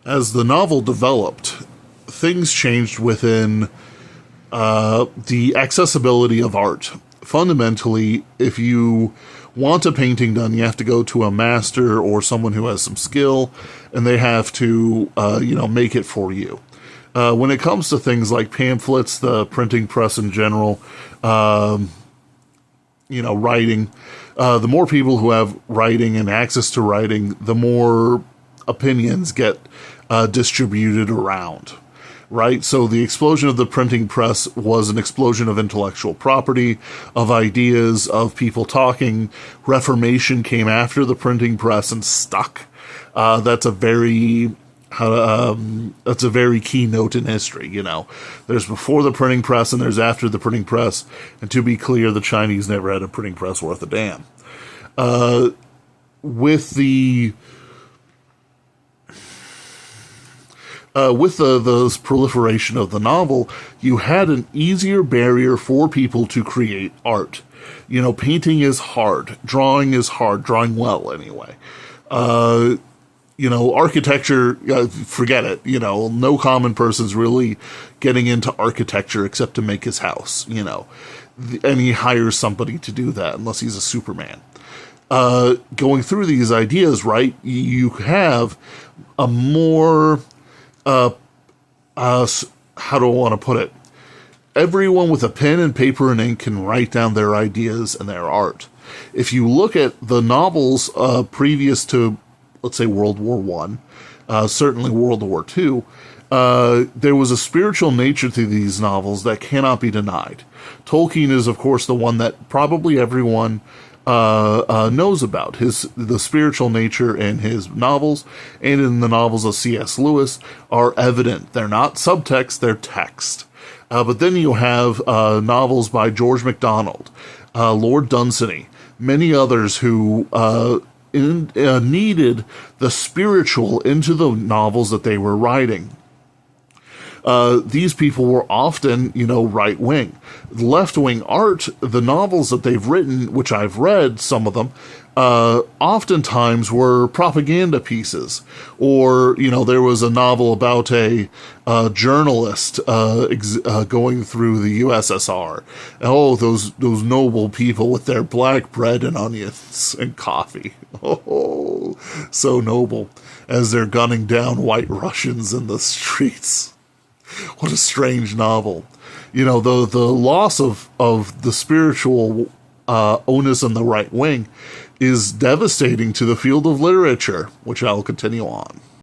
As the novel developed, things changed within the accessibility of art. Fundamentally, if you want a painting done, you have to go to a master or someone who has some skill, and they have to, make it for you. When it comes to things like pamphlets, the printing press in general, writing, the more people who have writing and access to writing, the more opinions get distributed around. Right? So the explosion of the printing press was an explosion of intellectual property, of ideas, of people talking. Reformation came after the printing press and stuck. That's a very key note in history, There's before the printing press and there's after the printing press. And to be clear, the Chinese never had a printing press worth a damn. With the proliferation of the novel, you had an easier barrier for people to create art. Painting is hard. Drawing is hard. Drawing well, anyway. Architecture, forget it. No common person's really getting into architecture except to make his house, and he hires somebody to do that unless he's a Superman. Going through these ideas, right, you have a more... how do I want to put it? Everyone with a pen and paper and ink can write down their ideas and their art. If you look at the novels previous to, let's say, World War I, certainly World War II, there was a spiritual nature to these novels that cannot be denied. Tolkien is, of course, the one that probably everyone knows about. The spiritual nature in his novels and in the novels of C.S. Lewis are evident. They're not subtext, they're text. But then you have novels by George MacDonald, Lord Dunsany, many others who needed the spiritual into the novels that they were writing. These people were often, right-wing. Left-wing art, the novels that they've written, which I've read, some of them, oftentimes were propaganda pieces. Or, there was a novel about a journalist going through the USSR. Oh, those noble people with their black bread and onions and coffee. Oh, so noble, as they're gunning down white Russians in the streets. What a strange novel. The loss of the spiritual onus on the right wing is devastating to the field of literature, which I'll continue on.